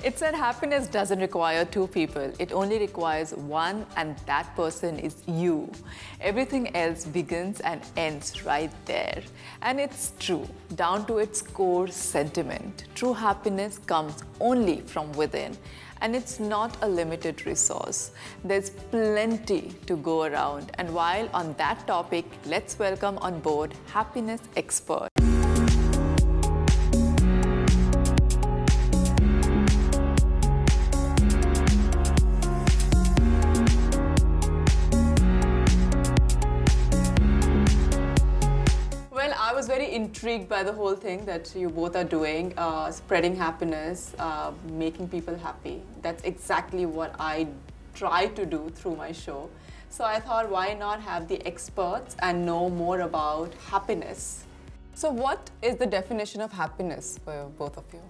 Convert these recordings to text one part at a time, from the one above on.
It said happiness doesn't require two people. It only requires one, and that person is you. Everything else begins and ends right there. And it's true, down to its core sentiment. True happiness comes only from within. And it's not a limited resource. There's plenty to go around. And while on that topic, let's welcome on board happiness expert. I was very intrigued by the whole thing that you both are doing, spreading happiness, making people happy. That's exactly what I try to do through my show. So I thought, why not have the experts and know more about happiness? So what is the definition of happiness for both of you?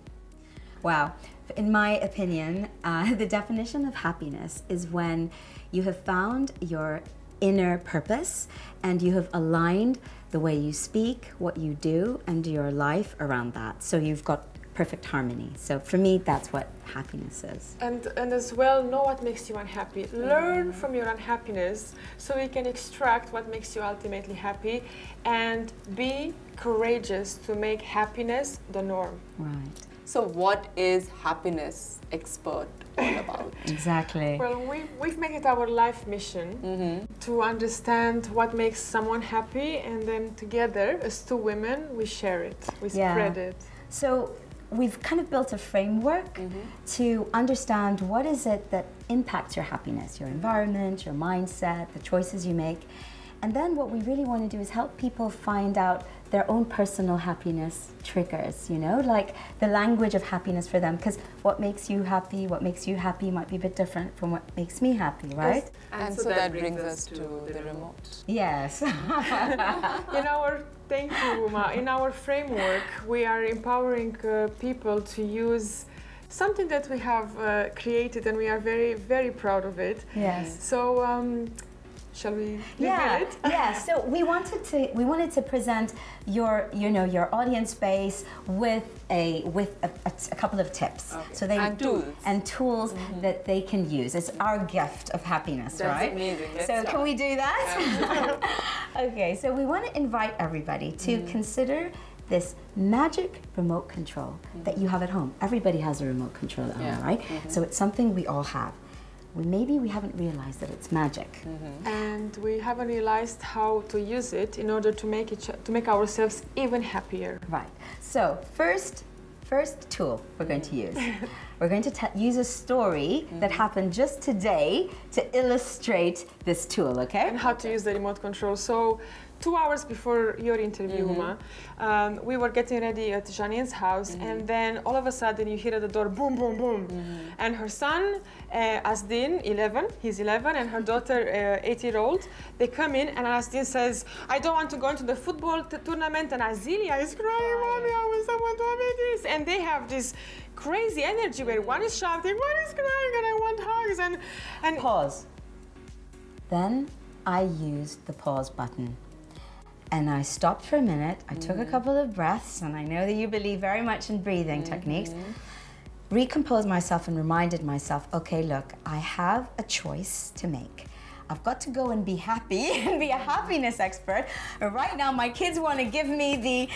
Wow. In my opinion, the definition of happiness is when you have found your inner purpose and you have aligned the way you speak, what you do, and your life around that. So you've got perfect harmony. So for me, that's what happiness is. And as well, know what makes you unhappy. Learn from your unhappiness so you can extract what makes you ultimately happy, and be courageous to make happiness the norm. Right. So what is happiness expert all about? Exactly. Well, we've made it our life mission to understand what makes someone happy, and then together, as two women, we share it, we spread it. So we've kind of built a framework to understand what is it that impacts your happiness, your environment, your mindset, the choices you make. And then what we really want to do is help people find out their own personal happiness triggers, you know, like the language of happiness for them, because what makes you happy might be a bit different from what makes me happy, right? Yes. And so that brings us to the remote. Yes. Thank you, Uma. In our framework, we are empowering people to use something that we have created, and we are very, very proud of it. Yes. So, shall we reveal it? Yeah. So we wanted to present your audience base with a couple of tips. Okay. So and tools that they can use. It's our gift of happiness, That's right? Amazing. So can we do that? Okay. So we want to invite everybody to consider this magic remote control that you have at home. Everybody has a remote control at home, right? So it's something we all have. Maybe we haven't realized that it's magic. And we haven't realized how to use it in order to make ourselves even happier. Right. So first tool we're going to use. We're going to use a story that happened just today to illustrate this tool, okay? And how to use the remote control. So 2 hours before your interview, Uma, we were getting ready at Janine's house, and then all of a sudden you hear at the door, boom, boom, boom. And her son, Asdin, 11, he's 11, and her daughter, 8-year-old, they come in, and Asdin says, I don't want to go into the football tournament, and Azilia is crying, Mommy, I want someone to make this. And they have this crazy energy where one is shouting, one is crying, and I want hugs, and Pause. Then I used the pause button. And I stopped for a minute, I took a couple of breaths, and I know that you believe very much in breathing techniques, recomposed myself and reminded myself, okay, look, I have a choice to make. I've got to go and be happy and be a happiness expert. But right now, my kids want to give me the,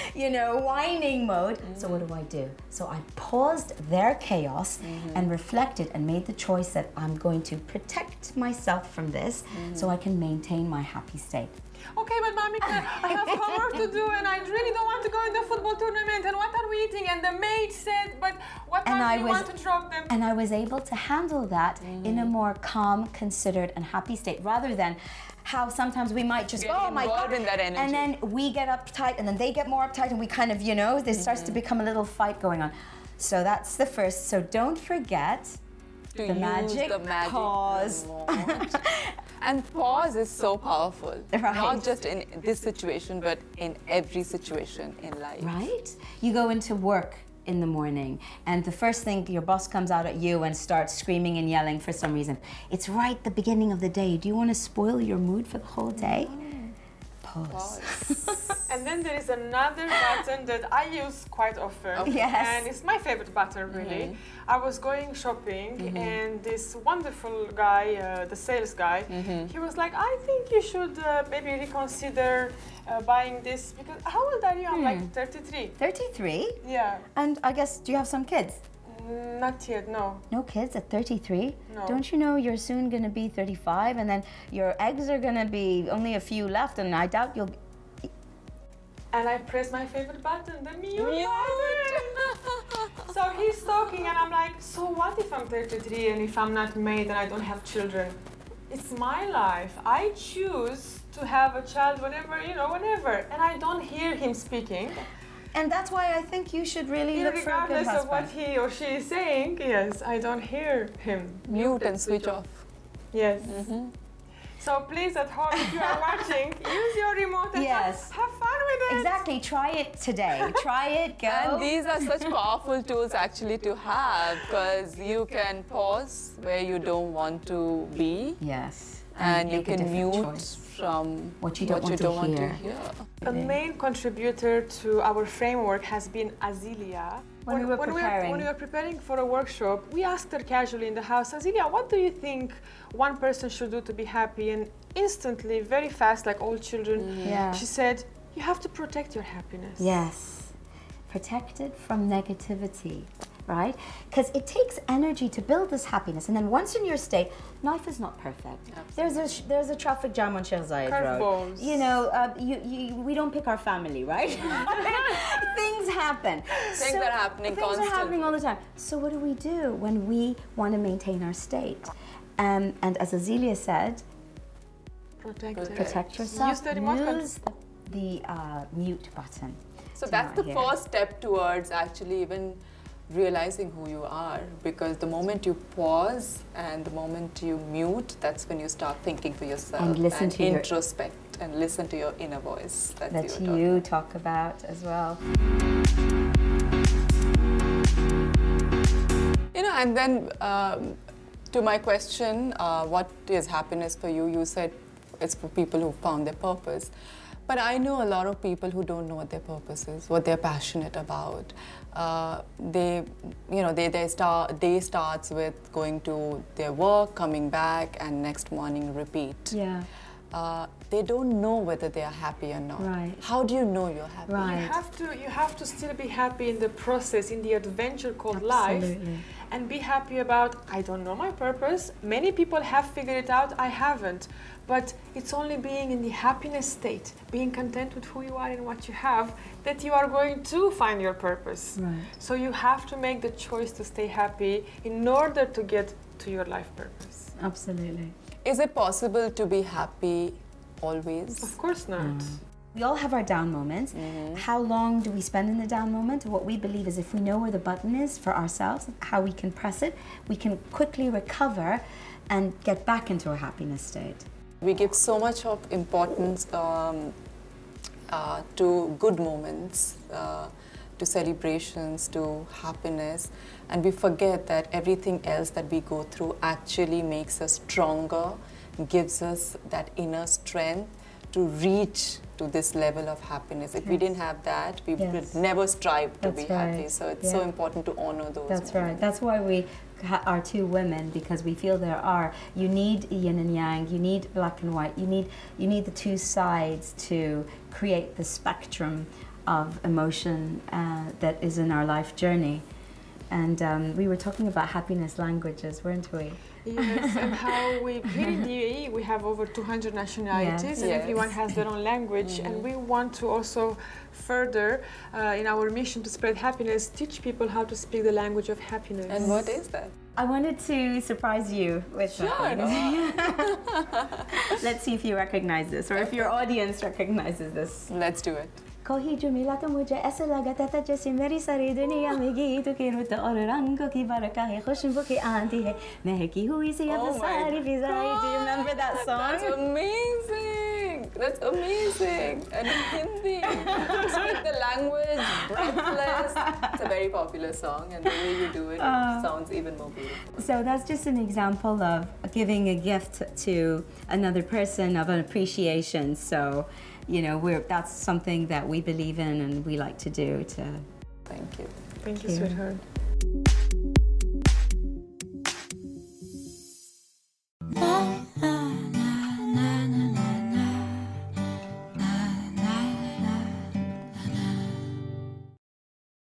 whining mode. So what do? So I paused their chaos and reflected and made the choice that I'm going to protect myself from this so I can maintain my happy state. Okay, but Mommy, I have homework to do, and I really don't want to go in the football tournament, and what are we eating? And the maid said, but what time do you want to drop them? And I was able to handle that in a more calm, considered, and happy state, rather than how sometimes we might just go, oh my God, in that energy. And then we get uptight, and then they get more uptight, and we kind of, there starts to become a little fight going on. So that's the first. So don't forget the magic pause. And pause is so powerful, right. Not just in this situation, but in every situation in life. Right? You go into work in the morning, and the first thing, your boss comes out at you and starts screaming and yelling for some reason. It's right at the beginning of the day. Do you want to spoil your mood for the whole day? Pause. And then there is another button that I use quite often. Yes. And it's my favorite button, really. I was going shopping and this wonderful guy, the sales guy, he was like, I think you should maybe reconsider buying this because how old are you? I'm like 33. 33? Yeah. And I guess, do you have some kids? Not yet, no. No kids at 33? No. Don't you know you're soon going to be 35 and then your eggs are going to be only a few left and I doubt you'll... And I press my favorite button, the mute button. So he's talking and I'm like, so what if I'm 33 and if I'm not married and I don't have children? It's my life. I choose to have a child whenever, whenever. And I don't hear him speaking. And that's why I think you should really look for a good regardless of what husband. he or she is saying, yes, I don't hear him. Mute and switch off. Yes. So please at home, if you are watching, use your remote and Yes. have fun with it. Exactly. Try it today. Try it. Go. And these are such powerful tools actually to have because you can pause where you don't want to be. Yes. And you make a can different mute choice. from What you don't want to hear. A main contributor to our framework has been Azilia. When we were preparing. When we were preparing for a workshop, we asked her casually in the house, Azilia, what do you think one person should do to be happy? And instantly, very fast, like all children, Yeah. she said, you have to protect your happiness. Yes. Protect it from negativity, right? Because it takes energy to build this happiness. And then once in your state, life is not perfect. There's a traffic jam on Sheikh Zayed Road. Curveballs. You know, we don't pick our family, right? Things happen. Things are happening Things constantly. are happening all the time. So what do we do when we want to maintain our state? And as Azealia said, protect yourself. Use the remote control. Use the mute button. So to that's not the hear. first step towards actually even realizing who you are, because the moment you pause and the moment you mute, that's when you start thinking for yourself And listen to your- introspect and listen to your inner voice that that you were you talk about as well. And then to my question, what is happiness for you? You said it's for people who found their purpose. But I know a lot of people who don't know what their purpose is, what they're passionate about. Their day starts with going to their work, coming back, and next morning repeat. Yeah. They don't know whether they are happy or not. Right. How do you know you're happy? Right. You have to still be happy in the process, in the adventure called life, Absolutely. and be happy about, I don't know my purpose. Many people have figured it out, I haven't. But it's only being in the happiness state, being content with who you are and what you have, that you are going to find your purpose. Right. So you have to make the choice to stay happy in order to get to your life purpose. Absolutely. Is it possible to be happy always? Of course not. We all have our down moments. How long do we spend in the down moment? What we believe is if we know where the button is for ourselves, how we can press it, we can quickly recover and get back into a happiness state. We give so much of importance to good moments, to celebrations, to happiness, and we forget that everything else that we go through actually makes us stronger, gives us that inner strength to reach to this level of happiness. If we didn't have that, we would never strive to That's be happy. right. So it's so important to honor those That's moments. right. That's why we are two women, because we feel you need yin and yang, you need black and white, you need the two sides to create the spectrum of emotion that is in our life journey. And we were talking about happiness languages, weren't we? Yes, and how here in the UAE we have over 200 nationalities, and everyone has their own language, and we want to also further in our mission to spread happiness, teach people how to speak the language of happiness. And what is that? I wanted to surprise you with something. Let's see if you recognize this, or if your audience recognizes this. Let's do it. कोई जो मिला तो मुझे ऐसा लगा था जैसे मेरी सारी दुनिया में गीतों की रुत और रंगों की बरखा है खुशबू की आंधी है महकी हुई सी अब सारी फिजाएं. Do you remember that song? That's amazing! That's amazing. And Hindi, speak the language, breathless. It's a very popular song, and the way you do it, it sounds even more beautiful. So that's just an example of giving a gift to another person of an appreciation. So, you know, that's something that we believe in and we like to do. Thank you. Thank you, sweetheart.